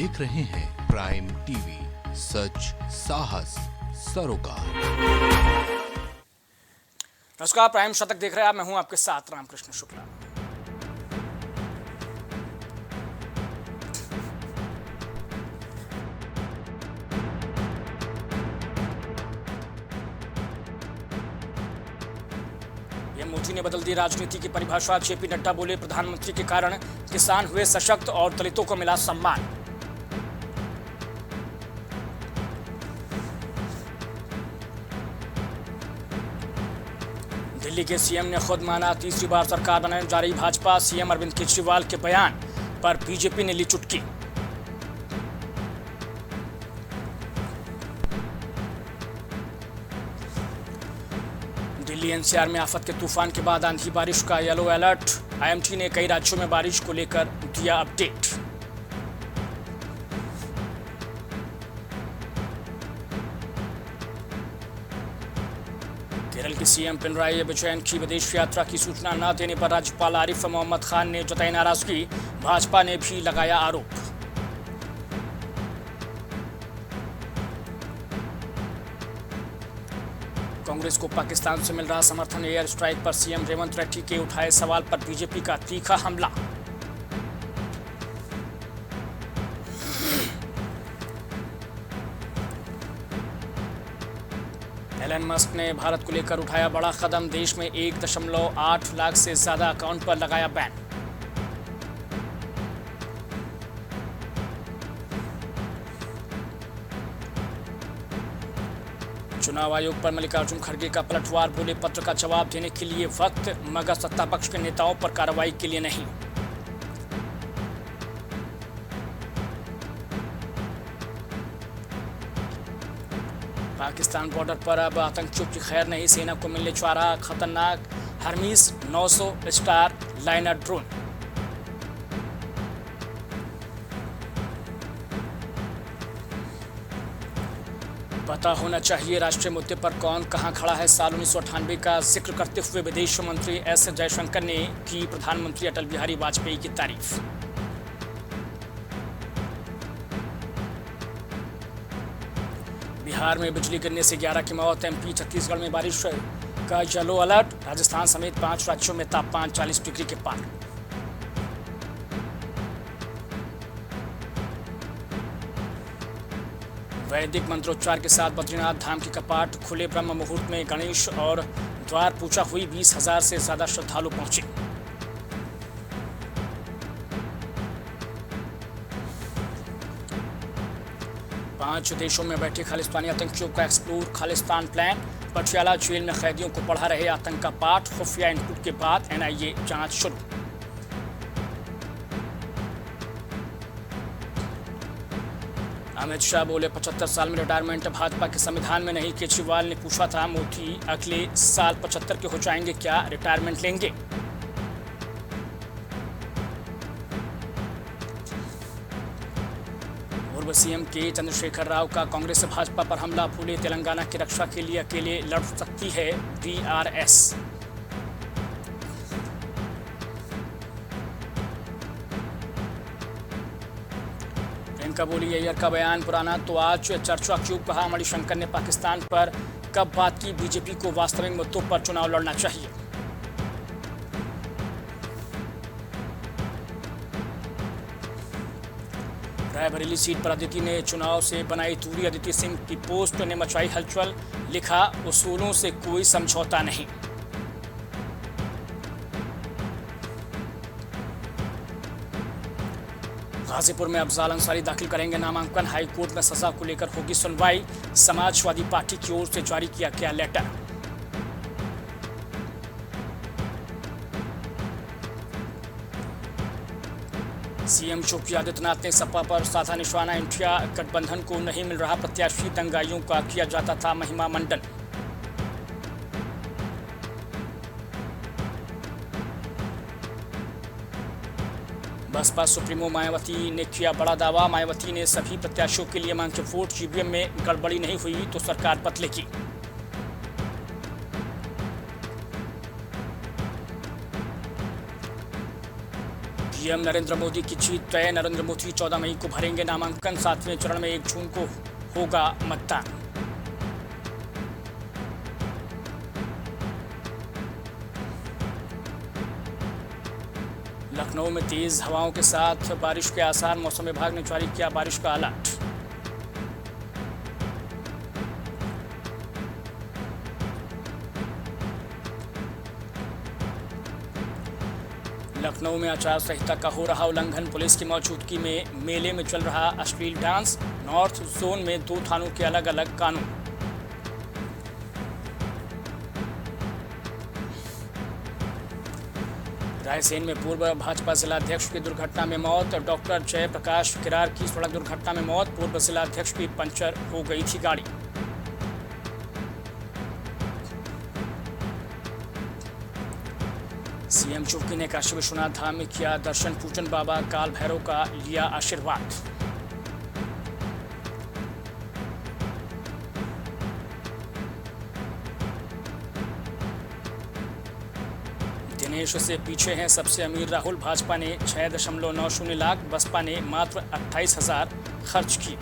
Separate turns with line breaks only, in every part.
देख रहे हैं प्राइम टीवी, सच साहस सरोकार।
नमस्कार, प्राइम शतक देख रहे हैं आप। मैं हूं आपके साथ रामकृष्ण शुक्ला। पीएम मोदी ने बदल दी राजनीति की परिभाषा। जेपी नड्डा बोले, प्रधानमंत्री के कारण किसान हुए सशक्त और दलितों को मिला सम्मान। दिल्ली के सीएम ने खुद माना, तीसरी बार सरकार बनाने जा रही भाजपा। सीएम अरविंद केजरीवाल के बयान पर बीजेपी ने ली चुटकी। दिल्ली एनसीआर में आफत के तूफान के बाद आंधी बारिश का येलो अलर्ट। आईएमडी ने कई राज्यों में बारिश को लेकर दिया अपडेट। केरल के सीएम पिनराई विजयन की विदेश यात्रा की सूचना न देने पर राज्यपाल आरिफ मोहम्मद खान ने जताई नाराजगी। भाजपा ने भी लगाया आरोप। कांग्रेस को पाकिस्तान से मिल रहा समर्थन। एयर स्ट्राइक पर सीएम रेवंत रेड्डी के उठाए सवाल पर बीजेपी का तीखा हमला। एलन मस्क ने भारत को लेकर उठाया बड़ा कदम। देश में 1.8 लाख से ज्यादा अकाउंट पर लगाया बैन। चुनाव आयोग पर मल्लिकार्जुन खड़गे का पलटवार। बोले, पत्र का जवाब देने के लिए वक्त, मगर सत्ता पक्ष के नेताओं पर कार्रवाई के लिए नहीं। पाकिस्तान बॉर्डर पर अब आतंकियों की खैर नहीं। सेना को मिलने जा रहा खतरनाक हरमीस 900 स्टार लाइनर ड्रोन। पता होना चाहिए राष्ट्रीय मुद्दे पर कौन कहां खड़ा है। साल 1998 का जिक्र करते हुए विदेश मंत्री एस जयशंकर ने की प्रधानमंत्री अटल बिहारी वाजपेयी की तारीफ। बिहार में बिजली गिरने से 11 की मौत। एमपी छत्तीसगढ़ में बारिश का येलो अलर्ट। राजस्थान समेत 5 राज्यों में तापमान 40 डिग्री के पार। वैदिक मंत्रोच्चार के साथ बद्रीनाथ धाम के कपाट खुले। ब्रह्म मुहूर्त में गणेश और द्वार पूजा हुई। 20,000 से ज्यादा श्रद्धालु पहुंचे। पांच देशों में बैठे खालिस्तानी आतंकियों का explore Khalistan plan. Patiala jail में कैदियों को पढ़ा रहे आतंक का पाठ। खुफिया इनपुट के बाद एनआईए जांच शुरू। अमित शाह बोले, 75 साल में रिटायरमेंट भाजपा के संविधान में नहीं। केजरीवाल ने पूछा था, मोदी अगले साल 75 के हो जाएंगे, क्या रिटायरमेंट लेंगे? पूर्व सीएम के चंद्रशेखर राव का कांग्रेस से भाजपा पर हमला। भूले, तेलंगाना की रक्षा के लिए अकेले लड़ सकती है बीआरएस। प्रियंका बोली, अय्यर का बयान पुराना तो आज चर्चा क्यों। कहा, मणिशंकर ने पाकिस्तान पर कब बात की। बीजेपी को वास्तविक मुद्दों पर चुनाव लड़ना चाहिए। रायबरेली सीट पर अदिति ने चुनाव से बनाई दूरी। अदिति सिंह की पोस्ट ने मचाई हलचल। लिखा, उसूलों से कोई समझौता नहीं। गाजीपुर में अफजाल अंसारी दाखिल करेंगे नामांकन। हाईकोर्ट में सजा को लेकर होगी सुनवाई। समाजवादी पार्टी की ओर से जारी किया गया लेटर। सीएम योगी आदित्यनाथ ने सपा पर साधा निशाना। इंडिया गठबंधन को नहीं मिल रहा प्रत्याशी। दंगाइयों का किया जाता था महिमा मंडन। बसपा सुप्रीमो मायावती ने किया बड़ा दावा। मायावती ने सभी प्रत्याशियों के लिए मांगे वोट। ईवीएम में गड़बड़ी नहीं हुई तो सरकार बदलेगी। पीएम नरेंद्र मोदी की जीत तय। नरेंद्र मोदी 14 मई को भरेंगे नामांकन। 7वें चरण में 1 जून को होगा मतदान। लखनऊ में तेज हवाओं के साथ बारिश के आसार। मौसम विभाग ने जारी किया बारिश का अलर्ट। लखनऊ में आचार संहिता का हो रहा उल्लंघन। पुलिस की मौजूदगी में मेले में चल रहा अश्लील डांस। नॉर्थ जोन में 2 थानों के अलग अलग कानून। रायसेन में पूर्व भाजपा जिलाध्यक्ष की दुर्घटना में मौत। डॉक्टर जयप्रकाश किरार की सड़क दुर्घटना में मौत। पूर्व जिलाध्यक्ष की पंचर हो गई थी गाड़ी। सीएम चौकी ने काशी विश्वनाथ धाम में किया दर्शन पूजन। बाबा काल भैरव का लिया आशीर्वाद। दिनेश से पीछे हैं सबसे अमीर राहुल। भाजपा ने 6.90 लाख, बसपा ने मात्र 28,000 खर्च किए।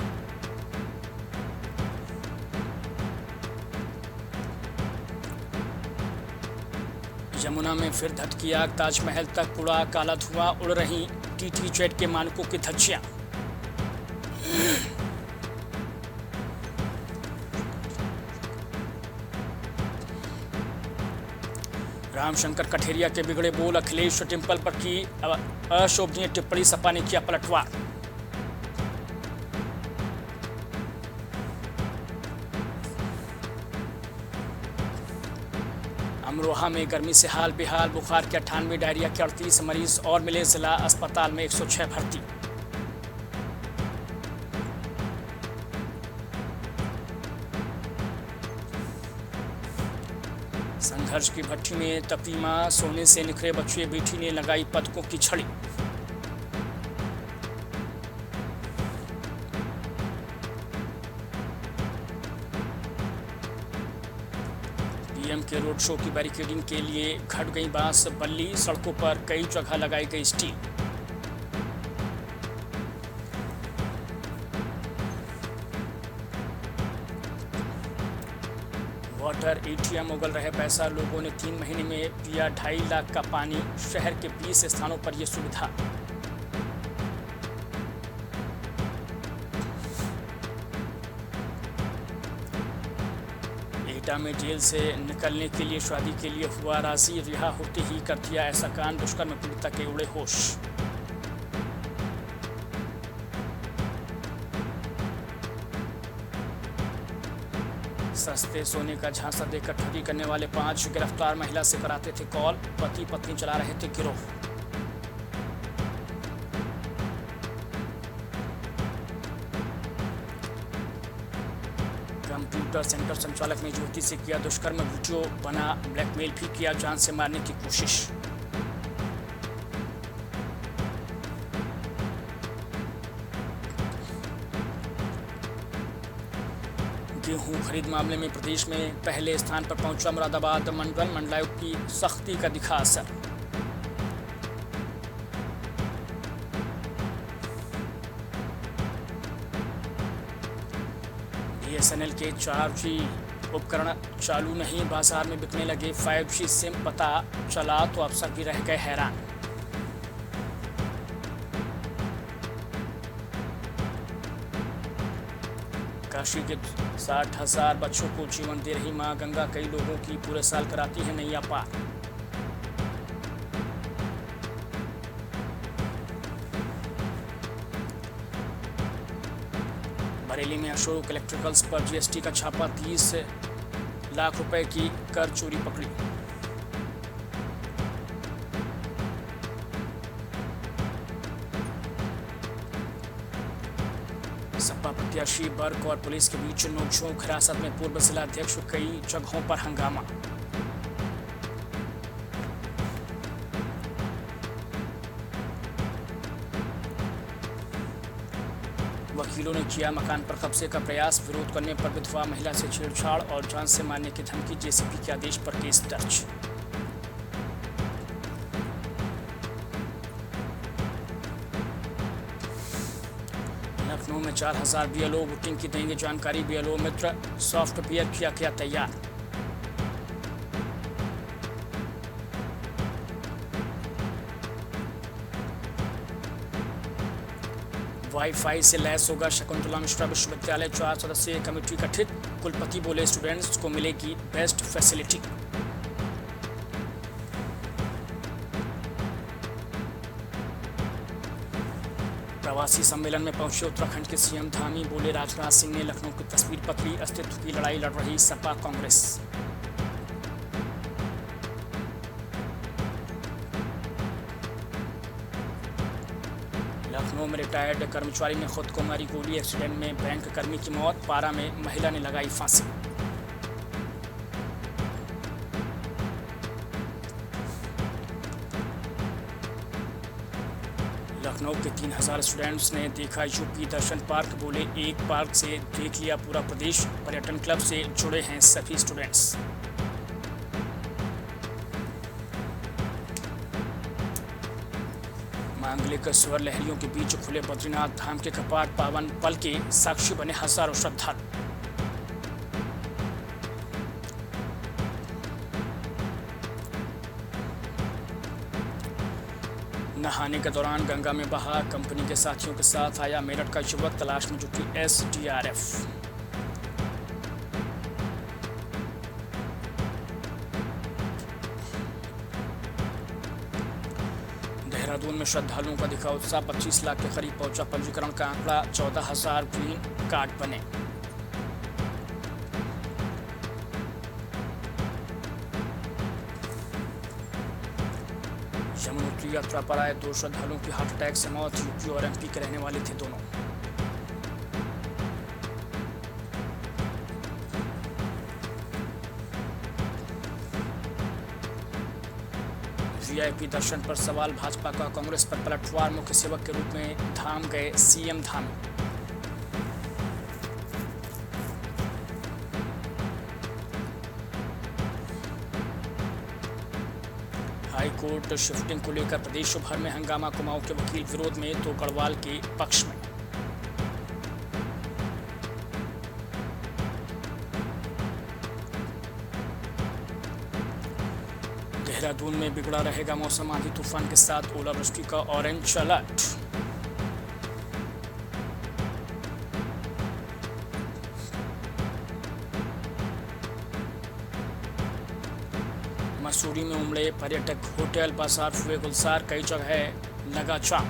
यमुना में फिर धधकी आग। ताजमहल तक उड़ा काला धुआं। उड़ रही टीटी जेट के मानकों की धज्जियां। रामशंकर कठेरिया के बिगड़े बोल। अखिलेश डिंपल पर की अशोभनीय टिप्पणी। सपा ने किया पलटवार। अमरोहा में गर्मी से हाल बेहाल। बुखार के 98, डायरिया के 38 मरीज और मिले। जिला अस्पताल में 106 भर्ती। संघर्ष की भट्टी में तपी मां। सोने से निखरे बच्चे। बेटी ने लगाई पदकों की छड़ी। पीएम के रोड शो की बैरिकेडिंग के लिए घट गई बांस बल्ली। सड़कों पर कई जगह लगाई गई स्टील। वाटर एटीएम उगल रहे पैसा। लोगों ने 3 महीने में पिया 2.5 लाख का पानी। शहर के 20 स्थानों पर यह सुविधा। एटा में जेल से निकलने के लिए शादी के लिए हुआ राजी। रिहा होते ही कर दिया ऐसा कांड। दुष्कर्म पीड़िता के उड़े होश। सस्ते सोने का झांसा देकर ठगी करने वाले 5 गिरफ्तार। महिला से कराते थे कॉल। पति पत्नी चला रहे थे गिरोह। कंप्यूटर सेंटर संचालक ने युवती से किया दुष्कर्म। वीडियो बना ब्लैकमेल भी किया। जान से मारने की कोशिश। गेहूं खरीद मामले में प्रदेश में पहले स्थान पर पहुंचा मुरादाबाद मंडल। मंडलायुक्त की सख्ती का दिखा असर। बीएसएनएल के 4G उपकरण चालू नहीं। बाजार में बिकने लगे 5G सिम। पता चला तो अफसर भी रह गए हैरान। काशी के 60,000 बच्चों को जीवन दे रही मां गंगा। कई लोगों की पूरे साल कराती है नैया पार। बरेली में अशोक इलेक्ट्रिकल्स पर जीएसटी का छापा। 30 लाख रुपए की कर चोरी पकड़ी। सपा प्रत्याशी बर्क और पुलिस के बीच नोकझोंक। हिरासत में पूर्व जिलाध्यक्ष। कई जगहों पर हंगामा। वकीलों ने किया मकान पर कब्जे का प्रयास। विरोध करने पर विधवा महिला से छेड़छाड़ और जान से मारने की धमकी। जेसीपी के आदेश पर केस दर्ज। 4,000 बीएलओ वोटिंग की देंगे जानकारी। बीएलओ मित्र सॉफ्टवेयर किया गया तैयार। वाईफाई से लैस होगा शकुंतला मिश्रा विश्वविद्यालय। 4 सदस्यीय कमेटी गठित। कुलपति बोले स्टूडेंट्स को मिलेगी बेस्ट फैसिलिटी। प्रवासी सम्मेलन में पहुंचे उत्तराखंड के सीएम धामी। बोले राजनाथ सिंह ने लखनऊ की तस्वीर पकड़ी। अस्तित्व की लड़ाई लड़ रही सपा कांग्रेस। लखनऊ में रिटायर्ड कर्मचारी ने खुद को मारी गोली। एक्सीडेंट में बैंक कर्मी की मौत। पारा में महिला ने लगाई फांसी। लखनऊ के 3,000 स्टूडेंट्स ने देखा यूपी दर्शन पार्क। बोले एक पार्क से देख लिया पूरा प्रदेश। पर्यटन क्लब से जुड़े हैं सभी स्टूडेंट्स। मांगलिक स्वर लहरियों के बीच खुले बद्रीनाथ धाम के कपाट। पावन पल के साक्षी बने हजारों श्रद्धालु। नहाने के दौरान गंगा में बहा। कंपनी के साथियों के साथ आया मेरठ का युवक। तलाश में जुटी एसडीआरएफ। देहरादून में श्रद्धालुओं का दिखा उत्साह। 25 लाख के करीब पहुंचा पंजीकरण का आंकड़ा। 14,000 ग्रीन कार्ड बने। यमुनोत्री यात्रा पर आए 2 श्रद्धालुओं की हार्ट अटैक से मौत। यूपी और एमपी के रहने वाले थे दोनों। वीआईपी दर्शन पर सवाल। भाजपा का कांग्रेस पर पलटवार। मुख्य सेवक के रूप में धाम गए CM Dhami. High court shifting को लेकर प्रदेश भर में हंगामा। कुमाऊं के वकील विरोध में तो गढ़वाल के पक्ष में। देहरादून में बिगड़ा रहेगा मौसम। आंधी तूफान के साथ ओलावृष्टि का ऑरेंज अलर्ट। मसूरी में उमड़े पर्यटक। होटल बाजार हुए गुलजार। कई जगह लगा जाम।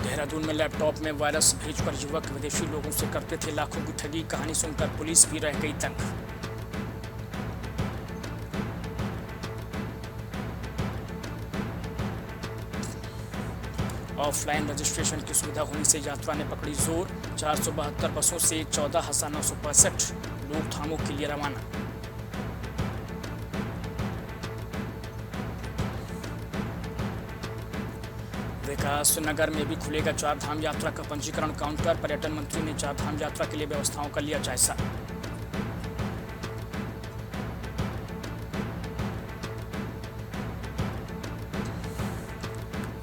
देहरादून में लैपटॉप में वायरस भेजकर युवक विदेशी लोगों से करते थे लाखों की ठगी। कहानी सुनकर पुलिस भी रह गई तंग। ऑफलाइन रजिस्ट्रेशन की सुविधा होने से यात्रा ने पकड़ी जोर। 472 बसों से 14,965 लोग धामों के लिए रवाना। विकास नगर में भी खुलेगा 4 धाम यात्रा का पंजीकरण काउंटर। पर्यटन मंत्री ने 4 धाम यात्रा के लिए व्यवस्थाओं का लिया जायजा।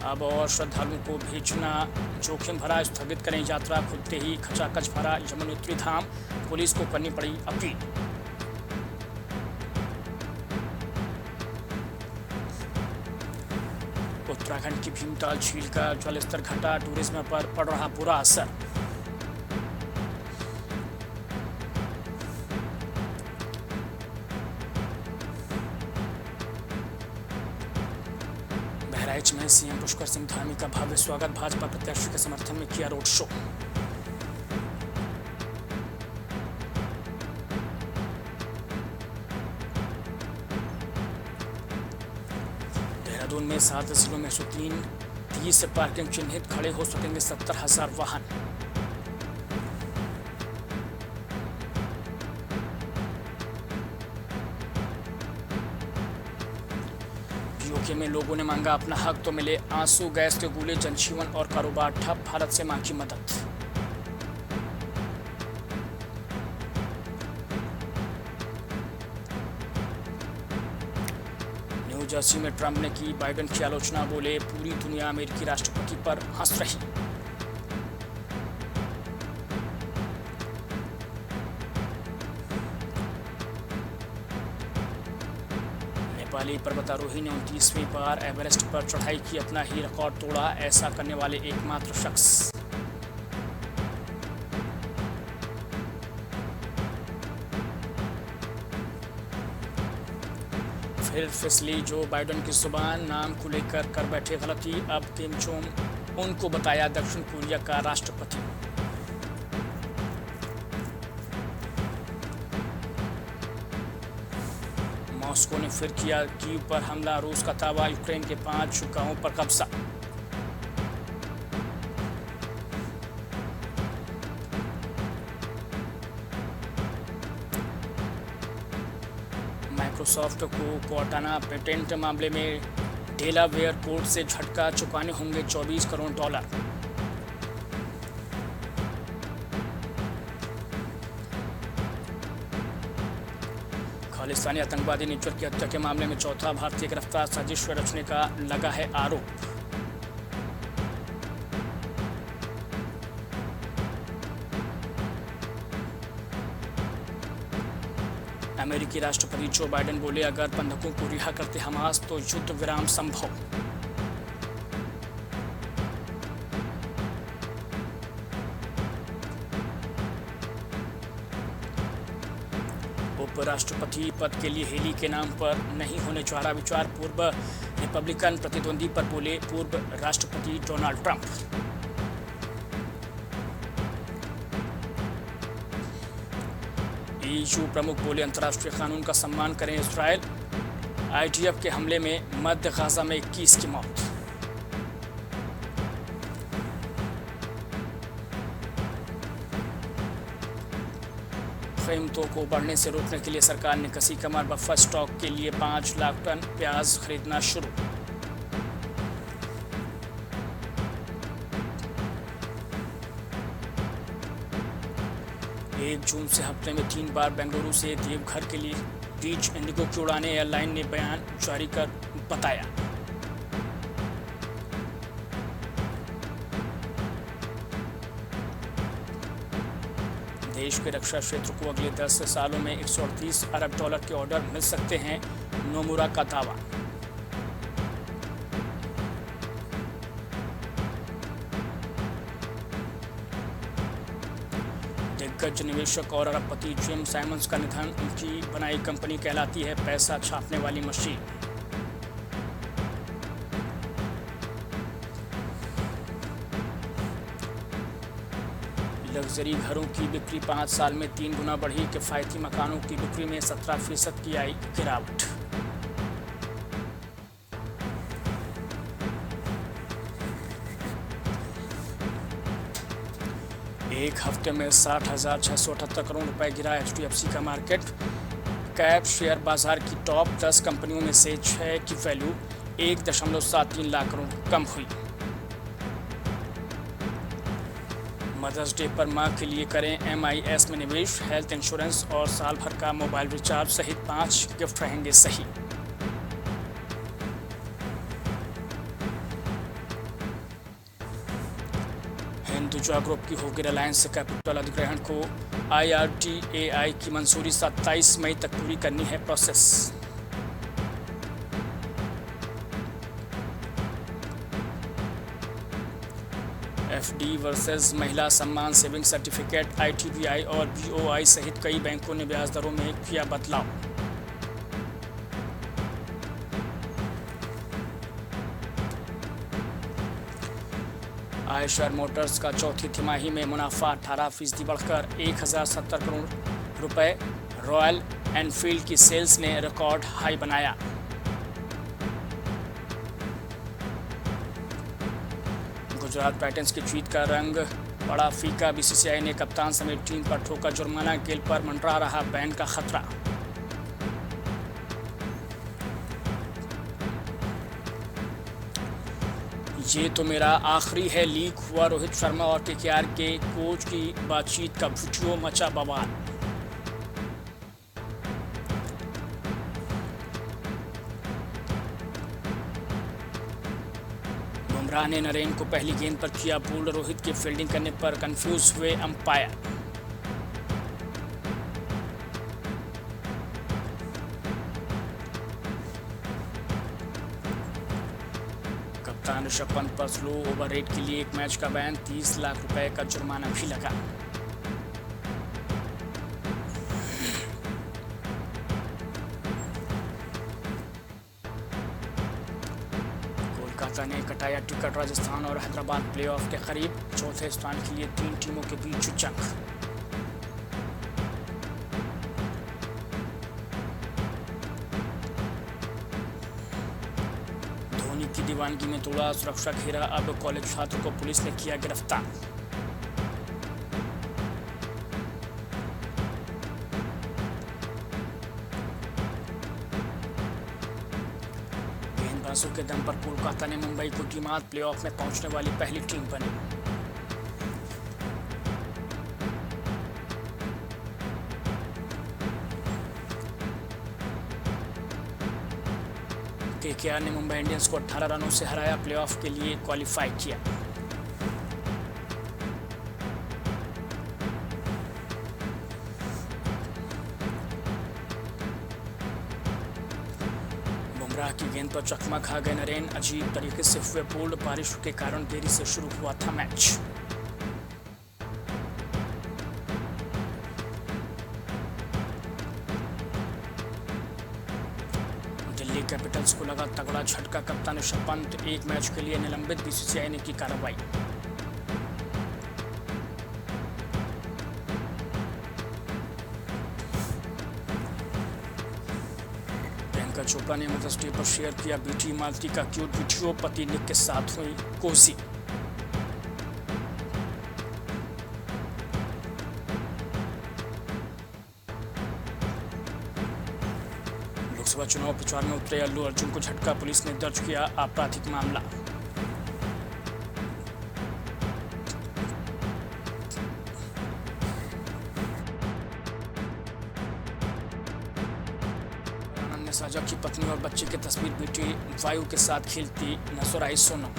अब और श्रद्धालुओं को भेजना जोखिम भरा। स्थगित करें यात्रा। खुलते ही खचाखच भरा यमुनोत्री धाम। पुलिस को करनी पड़ी अपील। उत्तराखंड की भीमताल झील का जलस्तर घटा। टूरिज्म पर पड़ रहा बुरा असर। बहराइच में सीएम पुष्कर सिंह धामी का भव्य स्वागत। भाजपा प्रत्याशी के समर्थन में किया रोड शो। देहरादून में 7 जिलों में 130 पार्किंग चिन्हित। खड़े हो सकेंगे 70,000 वाहन। पीओके में लोगों ने मांगा अपना हक तो मिले। आंसू गैस के गोले। जनजीवन और कारोबार ठप। भारत से मांगी मदद। न्यू जर्सी में ट्रंप ने की बाइडेन की आलोचना, बोले पूरी दुनिया अमेरिकी राष्ट्रपति पर हंस रही। नेपाली पर्वतारोही ने 29वीं बार एवरेस्ट पर चढ़ाई की, अपना ही रिकॉर्ड तोड़ा, ऐसा करने वाले एकमात्र शख्स। फिर फिसली जो बाइडेन की जुबान, नाम को लेकर कर बैठे गलती, अब किम जोंग उन को बताया दक्षिण कोरिया का राष्ट्रपति। मॉस्को ने फिर किया कीव पर हमला, रूस का दावा, यूक्रेन के 5 गांवों पर कब्जा। माइक्रोसॉफ्ट को कोर्टाना पेटेंट मामले में डेलावेयर कोर्ट से झटका, चुकाने होंगे $24 करोड़। खालिस्तानी आतंकवादी निज्जर की हत्या के मामले में चौथा भारतीय गिरफ्तार, साजिश रचने का लगा है आरोप। अमेरिकी राष्ट्रपति जो बाइडेन बोले, अगर बंधकों को रिहा करते हमास तो युद्ध विराम संभव। उपराष्ट्रपति पद के लिए हेली के नाम पर नहीं होने जा रहा विचार, पूर्व रिपब्लिकन प्रतिद्वंदी पर बोले पूर्व राष्ट्रपति डोनाल्ड ट्रंप। ईयू प्रमुख बोले, अंतर्राष्ट्रीय कानून का सम्मान करें इजरायल। आईडीएफ के हमले में मध्य गाजा में 21 की मौत। कीमतों को बढ़ने से रोकने के लिए सरकार ने कसी कमर, बफर स्टॉक के लिए 5 लाख टन प्याज खरीदना शुरू। जून से हफ्ते में 3 बार बेंगलुरु से देवघर के लिए बीच इंडिगो की उड़ानें, एयरलाइन ने बयान जारी कर बताया। देश के रक्षा क्षेत्र को अगले 10 सालों में $138 अरब के ऑर्डर मिल सकते हैं, नोमुरा का दावा। दिग्गज निवेशक और अरबपति जिम साइमंस का निधन, उनकी बनाई कंपनी कहलाती है पैसा छापने वाली मशीन। लग्जरी घरों की बिक्री 5 साल में 3 गुना बढ़ी, किफायती मकानों की बिक्री में 17% की आई गिरावट। एक हफ्ते में 60,678 करोड़ रुपए गिरा HDFC का मार्केट कैप। शेयर बाजार की टॉप 10 कंपनियों में से 6 की वैल्यू 1.73 लाख करोड़ कम हुई। मदर्स डे पर मां के लिए करें MIS में निवेश, हेल्थ इंश्योरेंस और साल भर का मोबाइल रिचार्ज सहित 5 गिफ्ट रहेंगे सही। हिंदुजा ग्रुप की होगी रिलायंस कैपिटल अधिग्रहण को IRDAI की मंजूरी, 27 मई तक पूरी करनी है प्रोसेस। FD वर्सेस महिला सम्मान सेविंग सर्टिफिकेट, ITBI और BOI सहित कई बैंकों ने ब्याज दरों में किया बदलाव। आयशर मोटर्स का चौथी तिमाही में मुनाफा 18% बढ़कर 1070 करोड़ रुपए। रॉयल एनफील्ड की सेल्स ने रिकॉर्ड हाई बनाया। गुजरात टाइटंस की जीत का रंग बड़ा फीका, BCCI ने कप्तान समेत टीम पर ठोका जुर्माना, गेल पर मंडरा रहा बैन का खतरा। ये तो मेरा आखिरी है, लीक हुआ रोहित शर्मा और KKR के कोच की बातचीत का वीडियो, मचा बवाल। बुमराह ने नरेन को पहली गेंद पर किया बोल्ड, रोहित के फील्डिंग करने पर कंफ्यूज हुए अंपायर। कप्तान ऋषभ पंत पर स्लो ओवर रेट के लिए 1 मैच का बैन, 30 लाख रुपए का जुर्माना भी लगा। कोलकाता ने कटाया टिकट, राजस्थान और हैदराबाद प्लेऑफ के करीब, चौथे स्थान के लिए 3 टीमों के बीच जंग। धोनी की दीवानगी में तोड़ा सुरक्षा घेरा, अब कॉलेज छात्र को पुलिस ने किया गिरफ्तार। गेंदबाजों के दम पर कोलकाता ने मुंबई को दी मात, प्लेऑफ में पहुंचने वाली पहली टीम बनी। केकेआर ने मुंबई इंडियंस को 18 रनों से हराया, प्लेऑफ के लिए क्वालिफाई किया। बुमराह की गेंद पर चकमा खा गए नरेन, अजीब तरीके से हुए बोल्ड, बारिश के कारण देरी से शुरू हुआ था मैच। दिल्ली कैपिटल्स को लगा तगड़ा झटका, कप्तान ऋषभ पंत 1 मैच के लिए निलंबित, बीसीसीआई ने की कार्रवाई। प्रियंका चोपड़ा ने मदर्स डे पर शेयर किया बेटी मालती का क्यूट वीडियो, पति निक के साथ हुई कोसी। लोकसभा चुनाव प्रचार में उतरे अल्लू अर्जुन को झटका, पुलिस ने दर्ज किया आपराधिक मामला। आनंद ने साझा की पत्नी और बच्चे की तस्वीर, बेटी वायु के साथ खेलती नजर आई सोनम।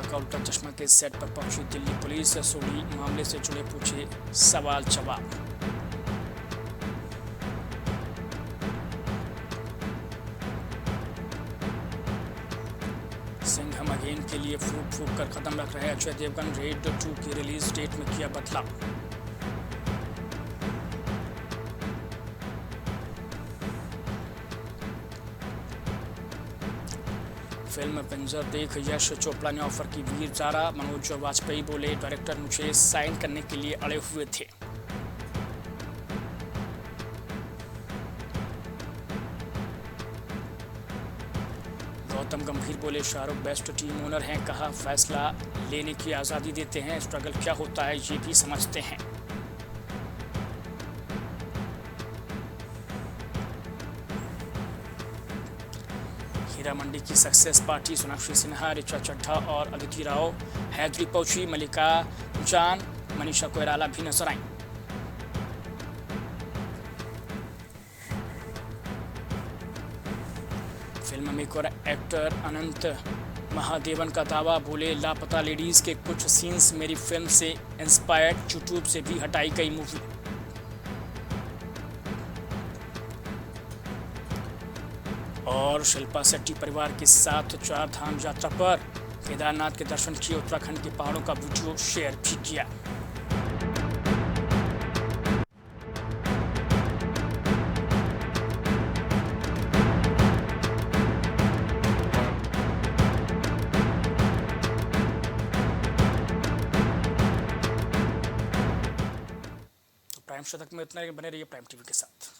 का उल्टा चश्मा के सेट पर पहुंची दिल्ली पुलिस, सोडी मामले से जुड़े पूछे सवाल जवाब। सिंघम अगेन के लिए फूक फूक कर कदम रख रहे अजय देवगन, रेड 2 की रिलीज डेट में किया बदलाव। फिल्म पिंजर देख यश चोपड़ा ने ऑफर की वीर ज़ारा, मनोज वाजपेयी बोले डायरेक्टर मुझे साइन करने के लिए अड़े हुए थे। गौतम गंभीर बोले शाहरुख बेस्ट टीम ओनर हैं, कहा फैसला लेने की आज़ादी देते हैं, स्ट्रगल क्या होता है ये भी समझते हैं। हीरा मंडी की सक्सेस पार्टी, सोनाक्षी सिन्हा, ऋचा चड्ढा और अदिति राव हैदरी पहुंची, मलिका जान, मनीषा कोइराला भी नजर आई। फिल्म मेकर एक्टर अनंत महादेवन का दावा, बोले लापता लेडीज के कुछ सीन्स मेरी फिल्म से इंस्पायर्ड, यूट्यूब से भी हटाई गई मूवी। और शिल्पा शेट्टी परिवार के साथ 4 धाम यात्रा पर, केदारनाथ के दर्शन किए, उत्तराखंड के पहाड़ों का वीडियो शेयर भी किया। तो प्राइम शतक में इतना ही, बने रहिए प्राइम टीवी के साथ।